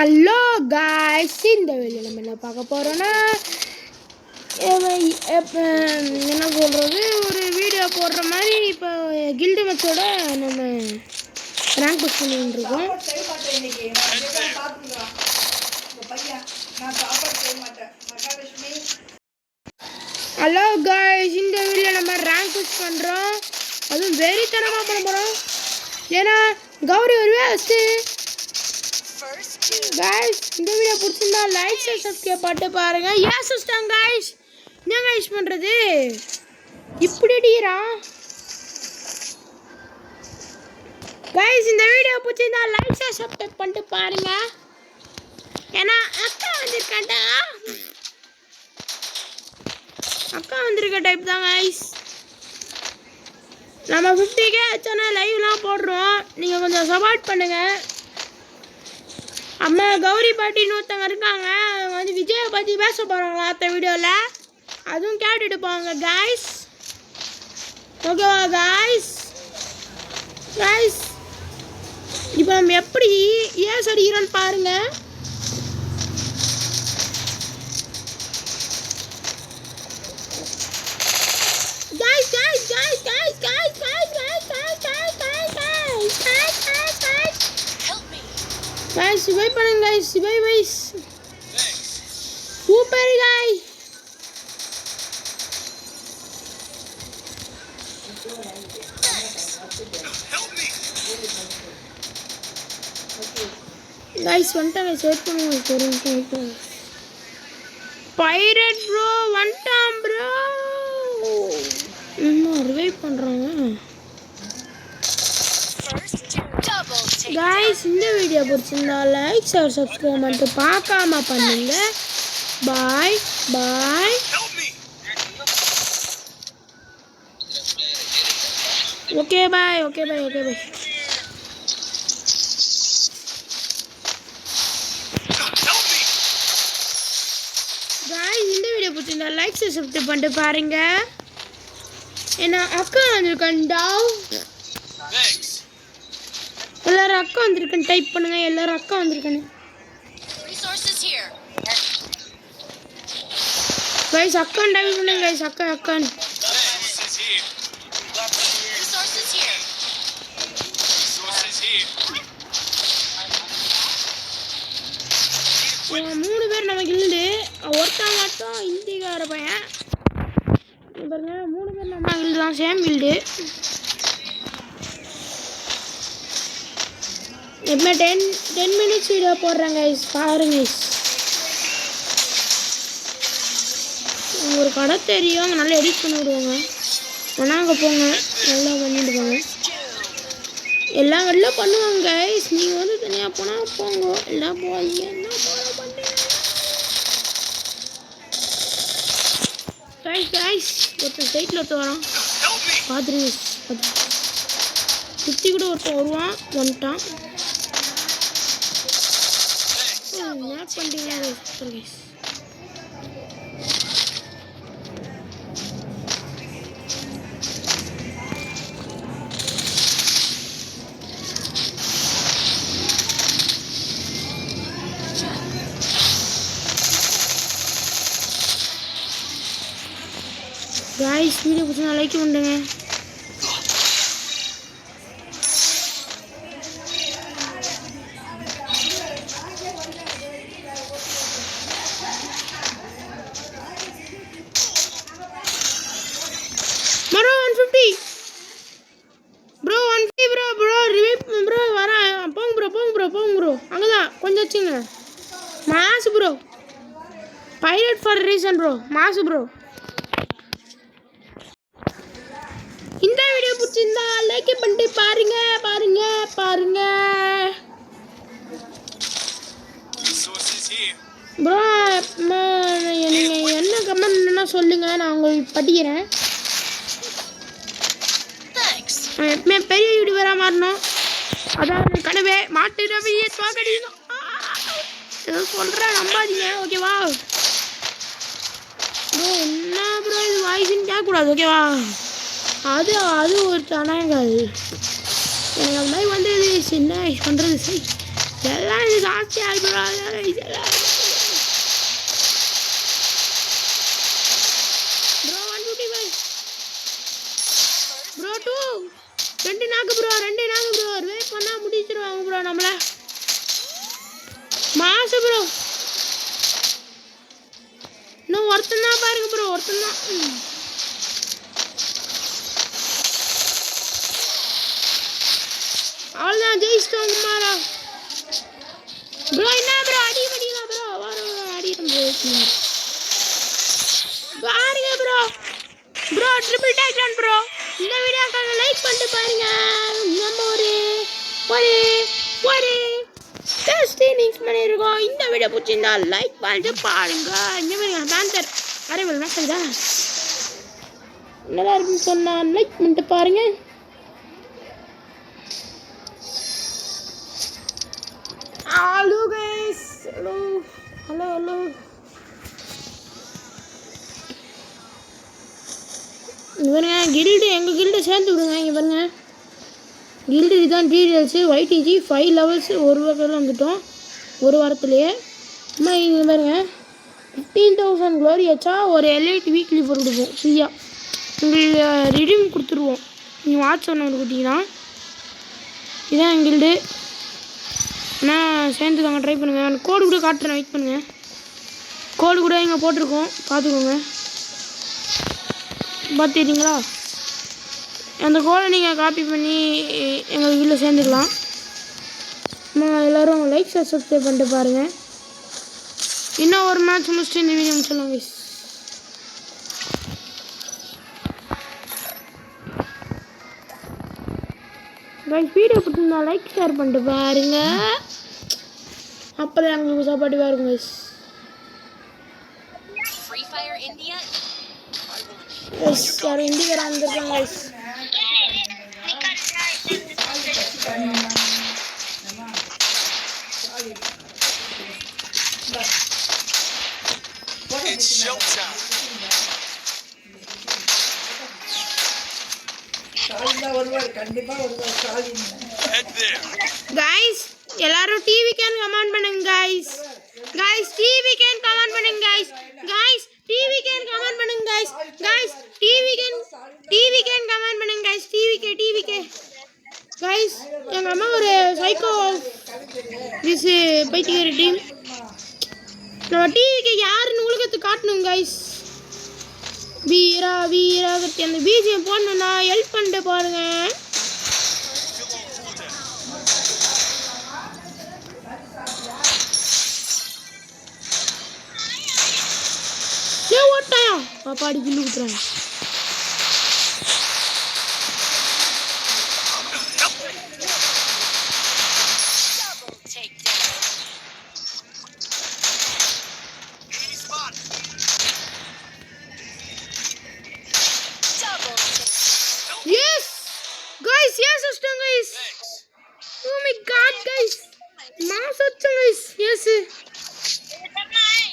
Hello guys, இந்த வீடியோவில் நம்ம என்ன பார்க்க போகிறோன்னா என்ன சொல்கிறது, ஒரு வீடியோ போடுற மாதிரி இப்போ கில்டு மேட்சோட நம்ம ரேங்க் புஷ் பண்ணிட்டுருக்கோம். ஹலோ காய்ஸ், இந்த வீடியோ நம்ம ரேங்க் புஷ் பண்ணுறோம். அதுவும் வெறித்தனமாக பண்ண போகிறோம். ஏன்னா கௌரி வருவே ஃபஸ்ட்டு. गाइस இந்த வீடியோ பிடிச்சிருந்தா லைக் ஷேர் சப்ஸ்கிரைப் பண்ணிட்டு பாருங்க. ஏன் சிஸ்டம் गाइस என்ன गाइस பண்றது இப்படி அடிக்குறா. गाइस இந்த வீடியோ பிடிச்சிருந்தா லைக் ஷேர் சப்ஸ்கிரைப் பண்ணிட்டு பாருங்க. ஏன்னா அக்கா வந்திருக்க டைப் தான் गाइस. நம்ம 50k ஆச்சுனா லைவ்லாம் போடுறோம், நீங்க கொஞ்சம் சப்போர்ட் பண்ணுங்க. அம்மா கௌரி பாட்டின்னு ஒருத்தவங்க இருக்காங்க, அவங்க வந்து விஜயை பற்றி பேச போகிறாங்களா அடுத்த வீடியோவில், அதுவும் கேட்டுட்டு போவாங்க गाइस. ஓகேவா गाइस? இப்போ நம்ம எப்படி ஏன் அடிக்கிறோன்னு பாருங்க. गाइस சிவை பண்ணுங்க गाइस, சிவை வைஸ் சூப்பர் गाइस. गाइस வந்துட்டாங்க, வெயிட் பண்ணுங்க ஒரு நிமிஷம். பைரட் ப்ரோ வந்துட்டான் ப்ரோ, இன்னும் ரிவைவ் பண்றாங்க. गाइस இந்த வீடியோ பிடிச்சிருந்தா லைக் ஷேர் சப்ஸ்கிரைப் பண்ணிட்டு பார்க்காம பண்ணுங்க. Bye bye. Okay bye. Guys இந்த வீடியோ பிடிச்சிருந்தா லைக் ஷேர் சப்ஸ்கிரைப் பண்ணிட்டு பாருங்க. ஏன்னா அக்கா வந்திருக்கண்டா, எல்லாரும் அக்கா வந்திருக்கேன்னு டைப் பண்ணுங்க. எல்லாரும் அக்கா வந்திருக்கேன்னு गाइस அக்கான்னு டைப் பண்ணுங்க गाइस. அக்கான்னு 3 பேர் நம்ம கில்டு, ஒருத்தன் மட்டும் இந்திக்கார பையன் பாருங்க. 3 பேர் நம்ம கில்டு தான், சேம் கில்டு. எப்போ 10 மினிட்ஸ் வீடியோ போடுறேன் गाइस, பாருங்க गाइस. ஒரு கடை தெரியும், அவங்க நல்லா எடிட் பண்ணி விடுவாங்க. ஆனால் அங்கே போங்க, நல்லா பண்ணிட்டு போங்க. எல்லா கடையிலும் பண்ணுவாங்க गाइस. நீங்கள் வந்து தனியாக போனால் போங்க, எல்லாம் போவீங்க. என்ன பண்ணுறீங்க गाइस? ஒருத்தன் சைட்டில் ஒருத்தன் வரான், பார்த்துருங்க. சுற்றி கூட ஒருத்தன் வருவான், வந்துட்டான். என்ன பண்ணுறீங்க गाइस? गाइस வீடியோ பிடிச்சா லைக் பண்ணுங்க. மரோ 150 ப்ரோ, 150 ப்ரோ ரிவைவ் ப்ரோ வரேன். போங்க ப்ரோ அங்கதான் கொஞ்சம் வச்சுங்க. மாசு bro, pirate for reason bro, மாசு ப்ரோ. இந்த வீடியோ பிடிச்சிருந்தா லைக் பண்ணிட்டு பாருங்க. ப்ரோ நீங்கள் என்ன கமெண்ட்னா சொல்லுங்க, நான் உங்களுக்கு படிக்கிறேன். எப்பவுமே பெரிய யூடியூபராக மாறணும், அதாவது கனவே மாட்டு ரவியை தோக்கடிக்கணும். ஏதோ சொல்கிறேன், நம்பாதீங்க ஓகேவா ப்ரோ? என்ன ப்ரோ இது வாய்ஸ்ன்னு கேட்கக்கூடாது ஓகேவா? அது ஒரு தனங்கள் எனக்கு அது மாதிரி வந்து என்ன பண்ணுறது. சரி எல்லாம் இது ஜாஸ்தியாக ப்ரோ. இதெல்லாம் ப்ரோ 155 ப்ரோ 2 2 நாக்கு ப்ரோ வெயிட் பண்ணா முடிச்சிருவாங்க ப்ரோ நம்மள. மாசு ப்ரோ. இன்னும் ஒருத்தன் தான் பாருங்க ப்ரோ, ஒருத்தன் தான். அவ்வளோதான் ஜெயிச்சிட்டோம் மாறா ப்ரோ. என்ன ப்ரோ அடி பண்ணிக்கலாம் ப்ரோ, வரும் அடிக்கிறோம் ப்ரோ. பாருங்க ப்ரோ ட்ரிபிள் டேக்டான் ப்ரோ. இந்த வீடியோக்காக லைக் பண்ணிட்டு பாருங்க. நம்ம ஒரு டெஸ்ட் இன்னிங்ஸ் பண்ணியிருக்கோம். இந்த வீடியோ பிடிச்சிருந்தா லைக் பண்ணிட்டு பாருங்க. இந்த மாதிரி பேந்தர் அரைவல் மேட்ச் தான் நல்லா இருக்குன்னு சொன்னா லைக் பண்ணிட்டு பாருங்க. Hello guys, hello. இவருங்க கில்டு, எங்கள் கில்டு சேர்ந்து விடுங்க. இங்கே பாருங்க கில்டு இதுதான் டீடைல்ஸு. YTG 5 levels ஒரு வகையில் வந்துட்டோம் ஒரு வாரத்துலேயே. அம்மா இங்கே பாருங்க 15,000 க்ளோரி வச்சா ஒரு எலைட் வீக்லி ஃபோர் கொடுப்போம் ஃப்ரீயாக. உங்களுக்கு ரிடீம் கொடுத்துருவோம் நீங்கள் வாட்ச் ஒன்று கொடுத்தீங்கன்னா. இதான் என் கில்டு. ஆனால் சேர்ந்துக்காங்க, ட்ரை பண்ணுங்கள். அந்த கோடு கூட காட்டுறேன், வெயிட் பண்ணுங்கள். கோடு கூட இங்கே போட்டிருக்கோம், பார்த்துக்கோங்க. பார்த்துக்கிட்டீங்களா? அந்த கோடை நீங்கள் காப்பி பண்ணி எங்கள் வீட்டில் சேர்ந்துக்கலாம். எல்லோரும் லைக் சப்ஸ்கிரைப் பண்ணிட்டு பாருங்கள். இன்னும் ஒரு மேட்ச் முடிச்சுட்டு இந்த வீடியோ முடிச்சிடலாம் கைஸ். வீடியோ பிடிச்சிருந்தா லைக் ஷேர் பண்ணிட்டு பாருங்க. அப்போதான் எங்களுக்கு சப்போர்ட்டிவாக இருக்கும் கைஸ். யாரும் இந்தியா வந்துருக்காங்க கைஸ். கைஸ் எல்லாரும் டிவி கேன் கமெண்ட் பண்ணுங்க கைஸ். டிவி கேன் கமெண்ட் பண்ணுங்க கைஸ். டிவி கேன் கமெண்ட் பண்ணுங்க கைஸ். டிவி கேன் கமெண்ட் பண்ணுங்க கைஸ். TV K guys. எங்க அம்மா ஒரு சைக்கோ திஸ் பைத்தியக்கார டீம். நம்ம டிவிக்கு யாருன்னு உலகத்தை காட்டணும் கைஸ். வீரா கட்டி அந்த பிஜிஎம் போடணும்னா ஹெல்ப் பண்ணிட்டு பாருங்க. ஓட்டாயா பாப்பாடி கில்லு விட்டுறேன்.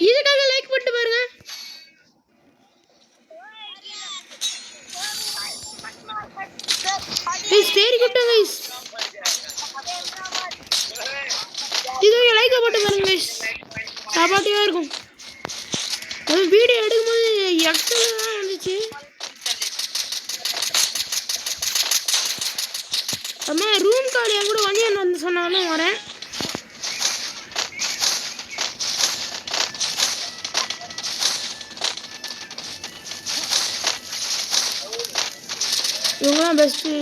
இதுக்காக லைக் பண்ணிட்டு பாருங்க. Very good guys. இதுக்கு லைக் போட்டு பாருங்க கைஸ், சப்போர்ட்டிவா இருக்கும். அது வீடியோ எடுக்கும்போது எக்ஸ்ட்ரா வந்துச்சு. அம்மா ரூம் காலியா கூட வண்டியான் வந்து சொன்னாலும் வரேன். இவங்களாம் பெஸ்ட்டு.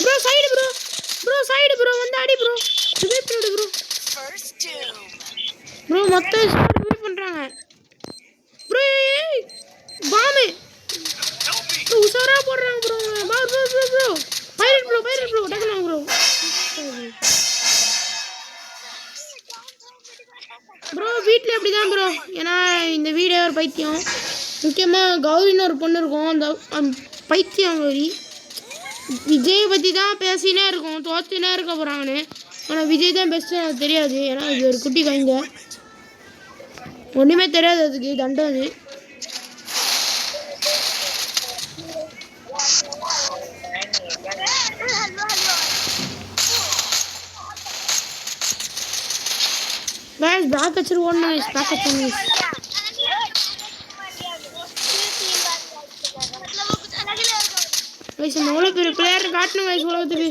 ப்ரோ சைடு ப்ரோ வந்து அடி ப்ரோ. ரிவைவ் பண்ணு ப்ரோ. ப்ரோ மொத்தம் ரிவைவ் பண்றாங்க ப்ரோ. பாம்பு உசாரா போடுறாங்க ப்ரோ. ப்ரோ பைரட் ப்ரோ டக்குனு ப்ரோ. ப்ரோ வீட்டில் எப்படி தான் ப்ரோ, ஏன்னா இந்த வீடியோ ஒரு பைத்தியம். முக்கியமாக கௌரின்னு ஒரு பொண்ணு இருக்கும், அந்த பைத்தியம் கௌரி விஜயை பற்றி தான் பேசினே இருக்கும், தோத்துனே இருக்க போகிறாங்கன்னு. ஆனால் விஜய் தான் பெஸ்ட்டு எனக்கு தெரியாது, ஏன்னா இது ஒரு குட்டி கைங்க, ஒன்றுமே தெரியாது அதுக்கு தண்டம் அது. பேக் வச்சுட்டு ஓடணும் கைஸ். பேக் வச்சுருங்க கைஸ். நம்ம எவ்வளோ பெரிய பிளேயர் காட்டணும் கைஸ் உலகத்துக்கு.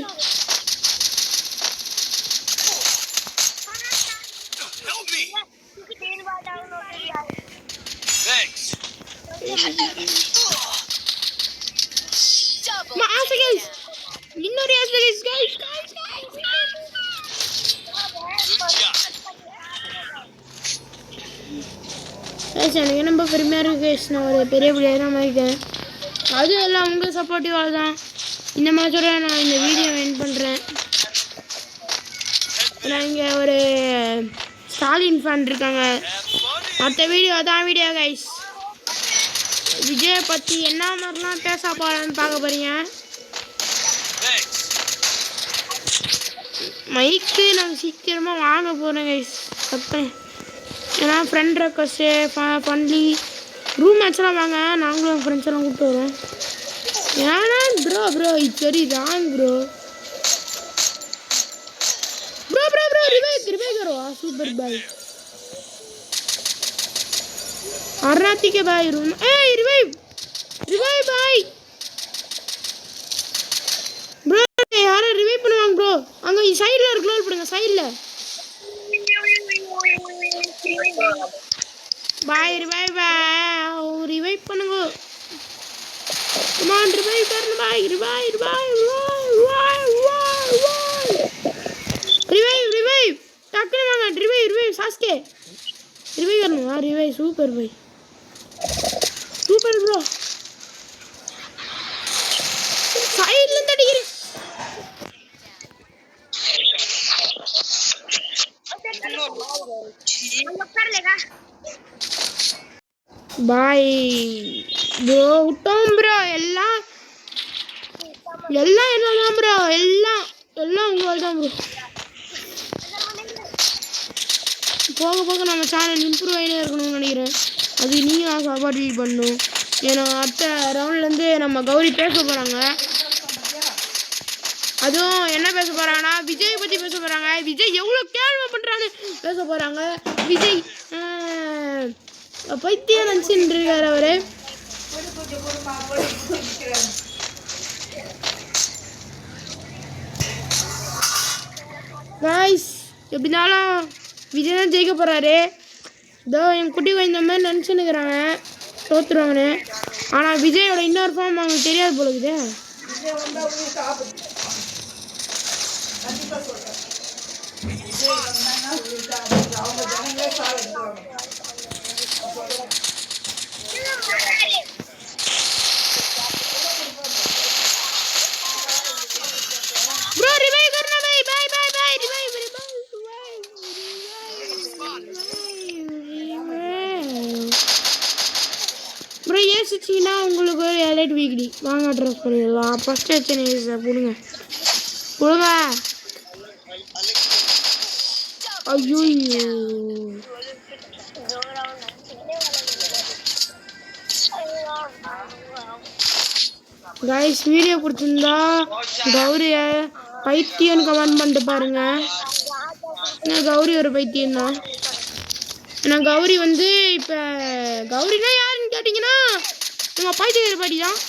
இன்னொரு எனக்கு ரொம்ப பெருமையாக இருக்கு கைஸ். நான் ஒரு பெரிய பிளேயராக இருக்கேன். அதுவும் எல்லாம் உங்கள் சப்போர்ட்டிவாக தான். இந்த மேட்சோட நான் இந்த வீடியோ எண்ட் பண்ணுறேன். நான் இங்கே ஒரு ஸ்டாலின் ஃபேன் இருக்காங்க. மற்ற வீடியோ தான் வீடியோ கைஸ். விஜயை பற்றி என்ன மாதிரிலாம் பேச போகிறேன்னு பார்க்க போகிறீங்க. மைக்கு நாங்கள் சீக்கிரமாக வாங்க போகிறோம் கைஸ். கப்பேன் ஏன்னா ஃப்ரெண்ட் ரெக்வஸ்ட்டு ஃபன்லி ரூம் மேட்ச்லாம் வாங்க. நாங்களும் ஃப்ரெண்ட்ஸ் எல்லாம் கூப்பிட்டு வரோம். ஏன்னா bro it's very wrong bro revive करो सुपर भाई आरती के भाई रूम रिवाइव भाई ப்ரோ யார ரிவைவ் பண்ணுவாங்க ப்ரோ. அங்க சைடுல இருக்கு க்ளோல் பண்ணுங்க சைடுல. பாய் ரிவைவ் பண்ணுங்க. कमान रिवाइव करना भाई. रिवाइव टक्कर मांगा. रिवाइव सासके रिवाइव करना. हां रिवाइव सुपर भाई सुपर ब्रो. साइड लंदा डिग्री कर लेगा பாய் ப்ரோ. விட்டோம் ப்ரோ. எல்லாம் என்னதான் ப்ரோ. எல்லாம் உங்களால் தான் ப்ரோ. போக நம்ம சேனல் இம்ப்ரூவ் ஆகினே இருக்கணும்னு நினைக்கிறேன். அது நீங்கள் சப்போர்ட் பண்ணணும். ஏன்னா அடுத்த ரவுண்ட்லேருந்து நம்ம கௌரி பேச போகிறாங்க. அதுவும் என்ன பேச போகிறாங்கன்னா விஜய் பற்றி பேச போகிறாங்க. விஜய் எவ்வளோ கேள்வி பண்ணுறான்னு பேச போகிறாங்க. விஜய் பைத்தியம் நினச்சின்னு இருக்கார் அவரு. காய்ஸ் எப்படினாலும் விஜய் தான் ஜெயிக்க போகிறாரு. இதோ என் குட்டி இந்த மாதிரி நினச்சின்னுக்கிறாங்க தோற்றுருவாங்கன்னு. ஆனால் விஜயோட இன்னொரு ஃபார்ம் அவங்களுக்கு தெரியாது போல இருக்குது. அப்புறம் ஏசிச்சிங்கன்னா உங்களுக்கு ஒரு எலைட் வீக்லி வாங்க ட்ரெஸ் பண்ணிடலாம். ஃபஸ்ட்டு வச்சேன் கொடுங்க. ஐயோ கைஸ் வீடியோ பிடிச்சிருந்தா கௌரிய பைத்தியம்னு கமெண்ட் பண்ணிட்டு பாருங்க. கௌரி ஒரு பைத்தியம் தான். ஏன்னா கௌரி வந்து இப்போ கௌரினா யாருன்னு கேட்டிங்கன்னா நம்ம பைத்தியக்கார பாட்டி தான்.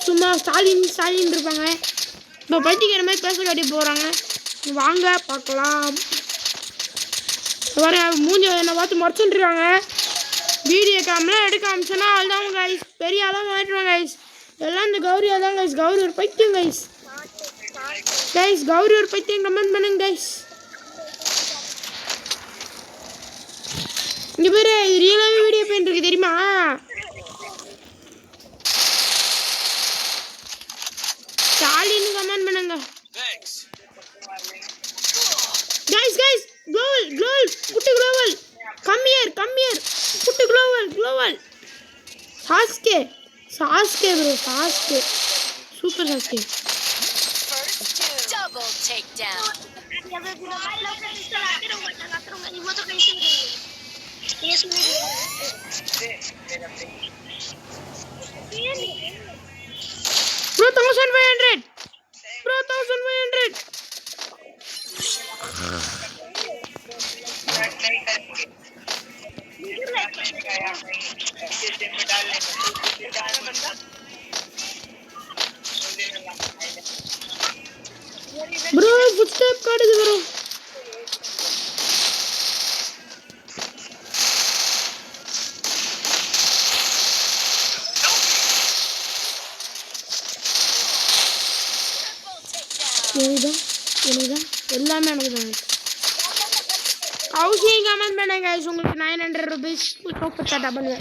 சும்மா ஸ்டாலின் இருப்பாங்க. இப்போ பைத்தியக்கார மாதிரி பேச காட்டி போகிறாங்க. வாங்க பார்க்கலாம். வர மூஞ்ச என்னை பார்த்து முறைச்சுட்டுருக்காங்க. வீடியோ கேம்லாம் எடுக்க ஆரம்பிச்சோன்னா அதுதான் கைஸ் பெரிய ஆளாக மாட்டுருவாங்க கைஸ். எல்லாம் இந்த கௌரியாக தான் கைஸ். கௌரி ஒரு பைத்தியம் கைஸ். கௌரி ஒரு பைத்தியம் கமெண்ட் பண்ணுங்க கைஸ். இங்கே பேர் இது ரியலாகவே வீடியோ போயிட்டு இருக்கு தெரியுமா? ஸ்டாலின்னு கமெண்ட் பண்ணுங்க கைஸ். குளோவல் புட்டு குளோவல் கம் ஹியர் புட்டு குளோவல் Sasuke bro. Sasuke super Sasuke. Double takedown. Bro 1500. Bro footstep காட்டுது ப்ரோ. எனக்குதான் எல்லாமே எனக்கு தான். ஹவுசிங் கமெண்ட் பண்ணுங்க guys. உங்களுக்கு 900 rupees சூப்பர் சாட் பண்ணுங்க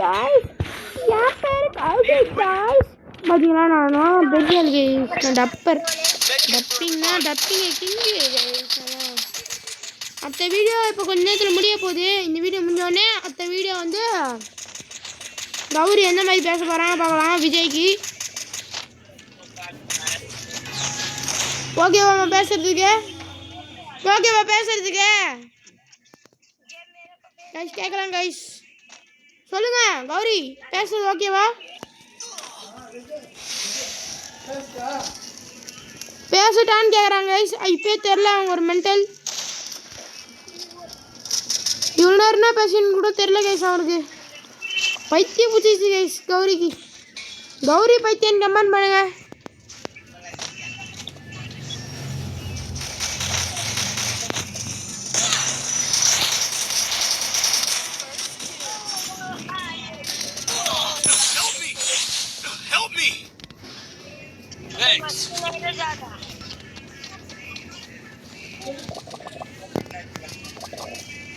guys. யார் பேரு ஹவுசிங் guys? பாத்தீங்களா நானும் பெரியல் guys. டப்பர் டப்பிங்னா டப்பிங் கிங் guys. அடுத்த வீடியோ இப்போ கொஞ்ச நேரத்தில் முடிய போகுது. இந்த வீடியோ முடிஞ்சோடனே அடுத்த வீடியோ வந்து கௌரி எந்த மாதிரி பேச போகிறாங்க பார்க்கலாம். விஜய்க்கு ஓகேவா பேசுறதுக்கு? ஓகேவா பேசுறதுக்கு கைஸ்? கேட்கலாம் கைஸ், சொல்லுங்க. கௌரி பேசுறது ஓகேவா? பேசிட்டான்னு கேட்குறாங்க கைஸ். இப்பே தெரில, அவங்க ஒரு மென்டல். இவ்வளோ நேரம்னா பேசின்னு கூட தெரில கைஸ். அவனுக்கு பைத்தியம் பிடிச்சிச்சு கைஸ் கௌரிக்கு. கௌரி பைத்தியம் கமெண்ட் பண்ணுங்க.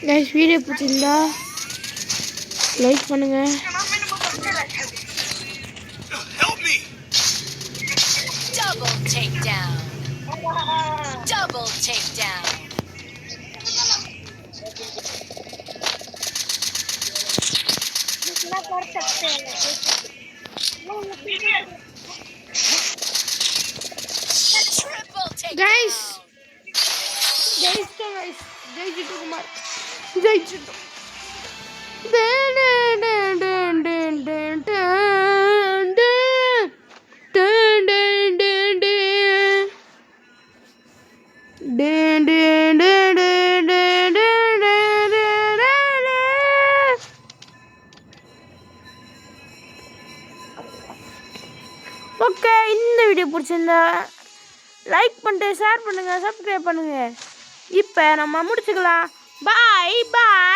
கைஸ் வீடியோ பிடிச்சிருந்தா லைக் பண்ணுங்க. Double takedown. Double takedown. Triple takedown. Guys, Jai Jittu Kumar. Jai Jittu. Okay, இந்த வீடியோ பிடிச்சிருந்தா லைக் பண்ணிட்டு ஷேர் பண்ணுங்க, சப்ஸ்கிரைப் பண்ணுங்க. இப்போ நம்ம முடிச்சுக்கலாம். பாய் பாய்.